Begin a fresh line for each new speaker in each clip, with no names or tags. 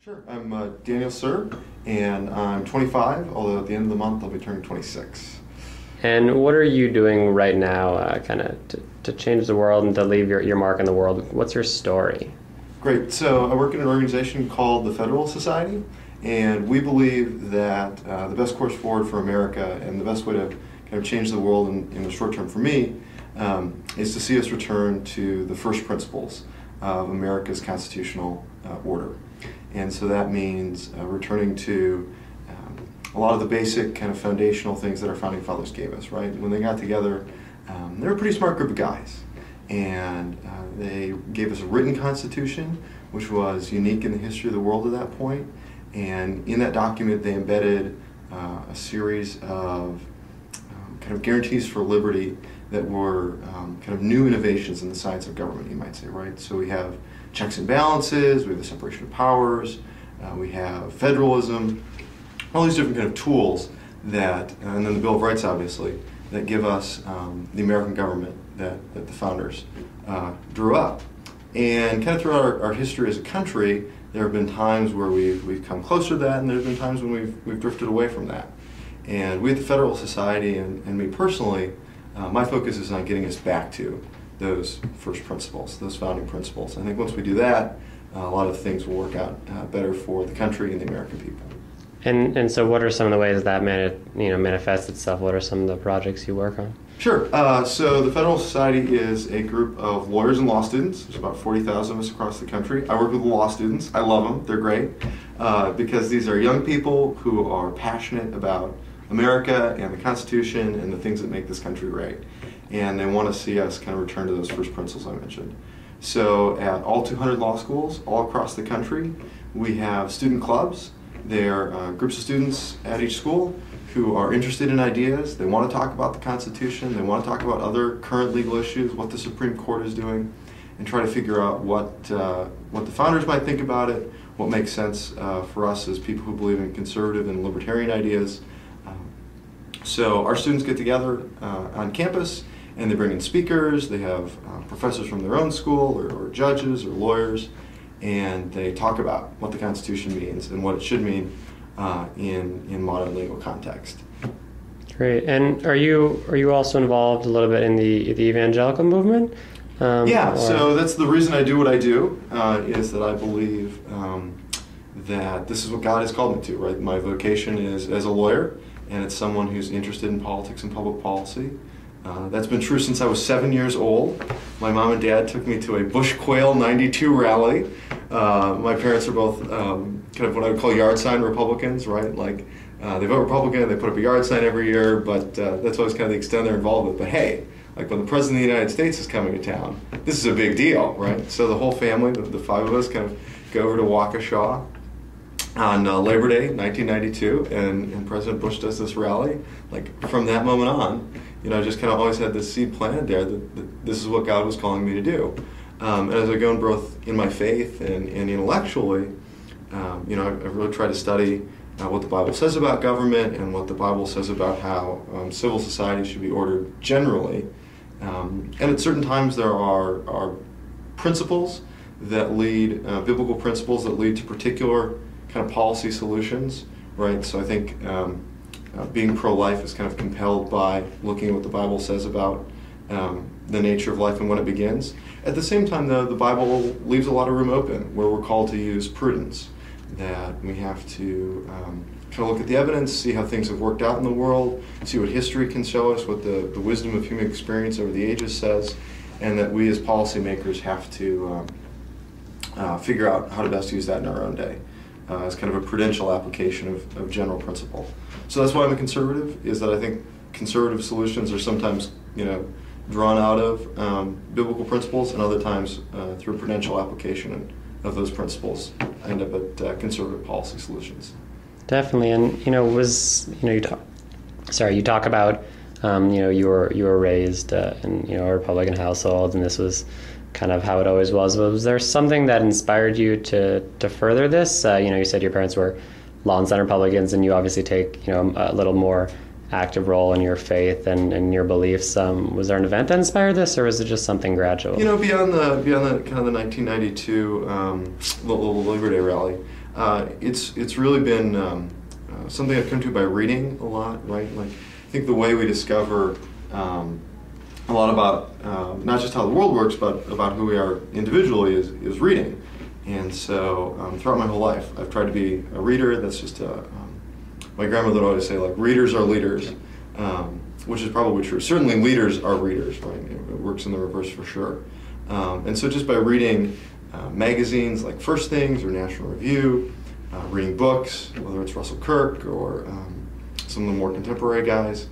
Sure. I'm Daniel Suhr, and I'm 25, although at the end of the month I'll be turning 26.
And what are you doing right now to change the world and to leave your mark in the world? What's your story?
Great. So I work in an organization called the Federalist Society, and we believe that the best course forward for America and the best way to kind of change the world in the short term for me is to see us return to the first principles of America's constitutional order. And so that means returning to a lot of the basic kind of foundational things that our founding fathers gave us, right? When they got together, they were a pretty smart group of guys. And they gave us a written constitution, which was unique in the history of the world at that point. And in that document, they embedded a series of kind of guarantees for liberty that were kind of new innovations in the science of government, you might say, right? So we have checks and balances, we have the separation of powers, we have federalism, all these different kind of tools that, and then the Bill of Rights, obviously, that give us the American government that the founders drew up. And kind of throughout our history as a country, there have been times where we've come closer to that, and there have been times when we've drifted away from that. And we at the Federalist Society, and me personally, my focus is on getting us back to those first principles, those founding principles. I think once we do that, a lot of things will work out better for the country and the American people.
And so what are some of the ways that manifests itself? What are some of the projects you work on?
Sure. So the Federalist Society is a group of lawyers and law students. There's about 40,000 of us across the country. I work with the law students. I love them. They're great because these are young people who are passionate about America and the Constitution and the things that make this country great. And they want to see us kind of return to those first principles I mentioned. So at all 200 law schools all across the country, we have student clubs. They're groups of students at each school who are interested in ideas. They want to talk about the Constitution. They want to talk about other current legal issues, what the Supreme Court is doing, and try to figure out what the founders might think about it, what makes sense for us as people who believe in conservative and libertarian ideas. So our students get together on campus, and they bring in speakers. They have professors from their own school or judges or lawyers, and they talk about what the Constitution means and what it should mean in modern legal context.
Great. And are you also involved a little bit in the evangelical movement?
So that's the reason I do what I do, is that I believe that this is what God has called me to, right? My vocation is as a lawyer, and it's someone who's interested in politics and public policy. That's been true since I was 7 years old. My mom and dad took me to a Bush Quail 92 rally. My parents are both kind of what I would call yard sign Republicans, right? Like they vote Republican, they put up a yard sign every year, but that's always kind of the extent of their involvement. But hey, like when the President of the United States is coming to town, this is a big deal, right? So the whole family, the five of us, kind of go over to Waukesha on Labor Day, 1992, and President Bush does this rally. Like from that moment on, I just kind of always had this seed planted there that this is what God was calling me to do. And as I go in both in my faith and intellectually, I've really tried to study what the Bible says about government and what the Bible says about how civil society should be ordered generally. And at certain times there are principles that lead, biblical principles that lead to particular kind of policy solutions, right? So I think being pro-life is kind of compelled by looking at what the Bible says about the nature of life and when it begins. At the same time, though, the Bible leaves a lot of room open where we're called to use prudence, that we have to kind of look at the evidence, see how things have worked out in the world, see what history can show us, what the wisdom of human experience over the ages says, and that we as policymakers have to figure out how to best use that in our own day. As kind of a prudential application of general principle. So that's why I'm a conservative, is that I think conservative solutions are sometimes, drawn out of biblical principles, and other times through prudential application of those principles, I end up at conservative policy solutions.
Definitely, and you talk about you were raised in a Republican household, and this was kind of how it always was. Was there something that inspired you to further this? You said your parents were law and center Republicans, and you obviously take a little more active role in your faith and your beliefs. Was there an event that inspired this, or was it just something gradual?
Beyond the kind of the 1992 little Labor Day rally, It's really been something I've come to by reading a lot, right? Like, I think the way we discover a lot about not just how the world works, but about who we are individually is reading. And so throughout my whole life, I've tried to be a reader. That's just my grandmother would always say, like, readers are leaders, which is probably true. Certainly leaders are readers, right? It works in the reverse for sure. And so just by reading magazines like First Things or National Review, reading books, whether it's Russell Kirk or some of the more contemporary guys,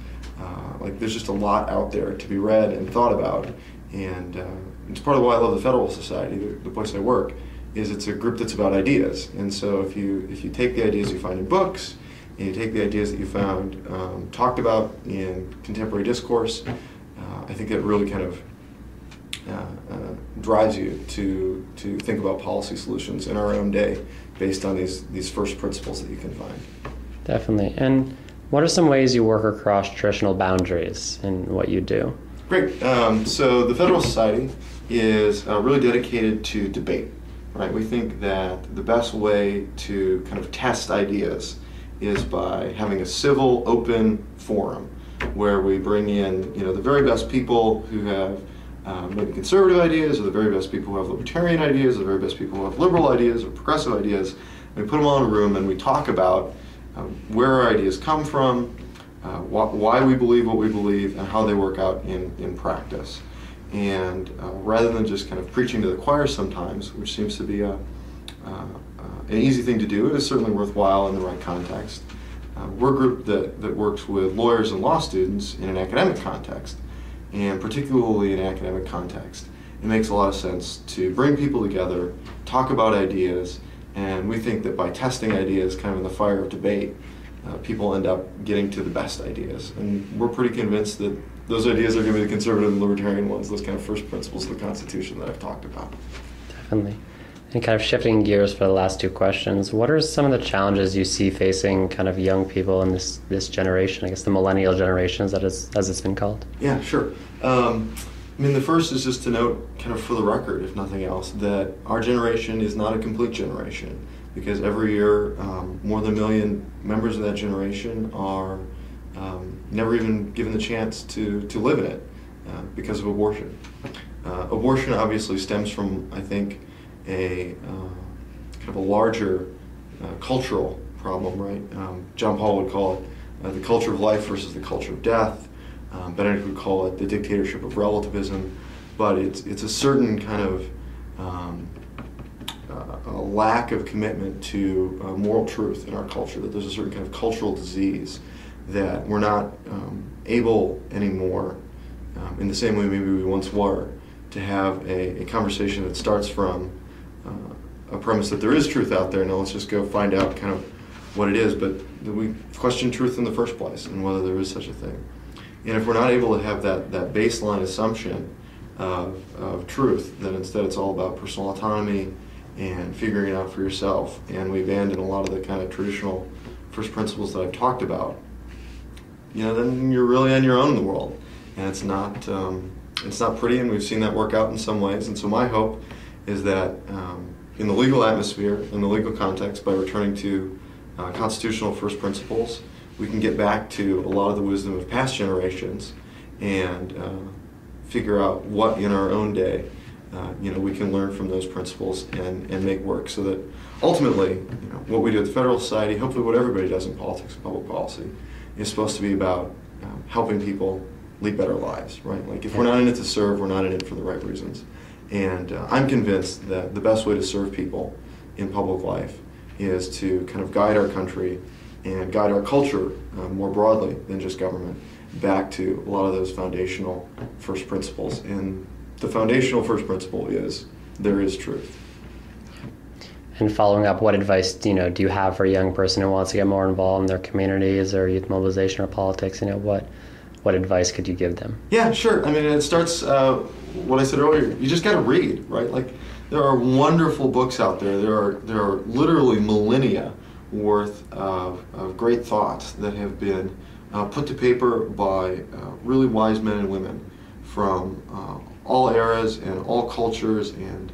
like, there's just a lot out there to be read and thought about. And it's part of why I love the Federalist Society, the place I work, is it's a group that's about ideas. And so if you take the ideas you find in books, and you take the ideas that you found talked about in contemporary discourse, I think that really kind of drives you to think about policy solutions in our own day based on these first principles that you can find.
Definitely. And what are some ways you work across traditional boundaries in what you do?
Great. So the Federalist Society is really dedicated to debate, right? We think that the best way to kind of test ideas is by having a civil, open forum where we bring in, the very best people who have maybe conservative ideas, or the very best people who have libertarian ideas, or the very best people who have liberal ideas or progressive ideas. And we put them all in a room and we talk about where our ideas come from, why we believe what we believe, and how they work out in practice. And rather than just kind of preaching to the choir sometimes, which seems to be an easy thing to do, it is certainly worthwhile in the right context. We're a group that works with lawyers and law students in an academic context, and particularly in an academic context. It makes a lot of sense to bring people together, talk about ideas, and we think that by testing ideas kind of in the fire of debate, people end up getting to the best ideas. And we're pretty convinced that those ideas are going to be the conservative and libertarian ones, those kind of first principles of the Constitution that I've talked about.
Definitely. And kind of shifting gears for the last two questions, what are some of the challenges you see facing kind of young people in this generation, I guess the millennial generation as it's been called?
Yeah, sure. The first is just to note, kind of for the record, if nothing else, that our generation is not a complete generation, because every year more than 1 million members of that generation are never even given the chance to live in it because of abortion. Abortion obviously stems from, I think, a kind of a larger cultural problem, right? John Paul would call it the culture of life versus the culture of death. Benedict would call it the dictatorship of relativism, but it's a certain kind of a lack of commitment to moral truth in our culture, that there's a certain kind of cultural disease that we're not able anymore, in the same way maybe we once were, to have a conversation that starts from a premise that there is truth out there. Now let's just go find out kind of what it is, but we question truth in the first place and whether there is such a thing. And if we're not able to have that baseline assumption of truth, then instead it's all about personal autonomy and figuring it out for yourself, and we abandon a lot of the kind of traditional first principles that I've talked about, then you're really on your own in the world, and it's not pretty, and we've seen that work out in some ways. And so my hope is that in the legal atmosphere, in the legal context, by returning to constitutional first principles, we can get back to a lot of the wisdom of past generations and figure out what in our own day we can learn from those principles and make work, so that ultimately what we do at the Federal Society, hopefully what everybody does in politics and public policy, is supposed to be about helping people lead better lives, right? Like, if we're not in it to serve, we're not in it for the right reasons. And I'm convinced that the best way to serve people in public life is to kind of guide our country and guide our culture more broadly than just government back to a lot of those foundational first principles. And the foundational first principle is there is truth.
And following up, what advice do you have for a young person who wants to get more involved in their communities or youth mobilization or politics? What advice could you give them? Yeah, sure. It starts what I said earlier. You just got to read, right? Like, there are wonderful books out there. There are literally millennia worth of great thoughts that have been put to paper by really wise men and women from all eras and all cultures, and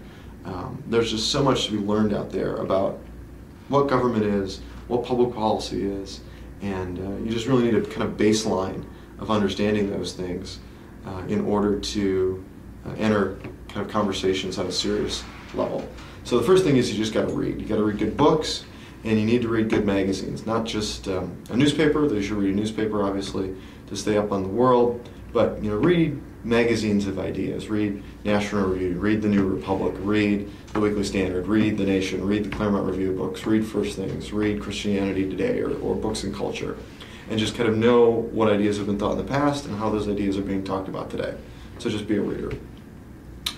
there's just so much to be learned out there about
what government is, what public policy is, and you just really need a kind of baseline of understanding those things in order to enter kind of conversations on a serious level. So the first thing is you just got to read. You got to read good books, and you need to read good magazines, not just a newspaper. You should read a newspaper, obviously, to stay up on the world, but read magazines of ideas. Read National Review, read the New Republic, read the Weekly Standard, read The Nation, read the Claremont Review books, read First Things, read Christianity Today or Books and Culture, and just kind of know what ideas have been thought in the past and how those ideas are being talked about today. So just be a reader.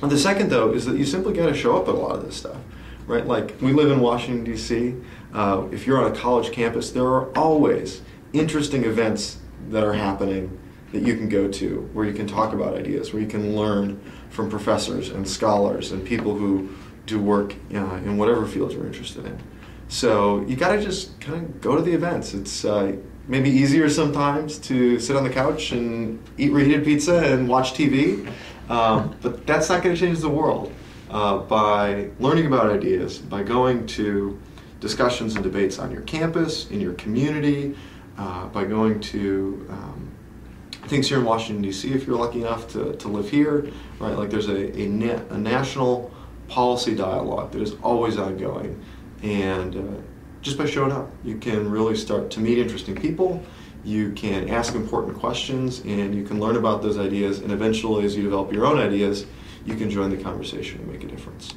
And the second, though, is that you simply got to show up at a lot of this stuff, right? Like, we live in Washington, D.C. If you're on a college campus, there are always interesting events that are happening that you can go to, where you can talk about ideas, where you can learn from professors and scholars and people who do work in whatever field you're interested in. So you got to just kind of go to the events. It's maybe easier sometimes to sit on the couch and eat reheated pizza and watch TV, but that's not going to change the world. By learning about ideas, by going to discussions and debates on your campus, in your community, by going to things here in Washington, D.C., if you're lucky enough to live here, right? Like, there's a national policy dialogue that is always ongoing, and just by showing up, you can really start to meet interesting people, you can ask important questions, and you can learn about those ideas, and eventually, as you develop your own ideas, you can join the conversation and make a difference.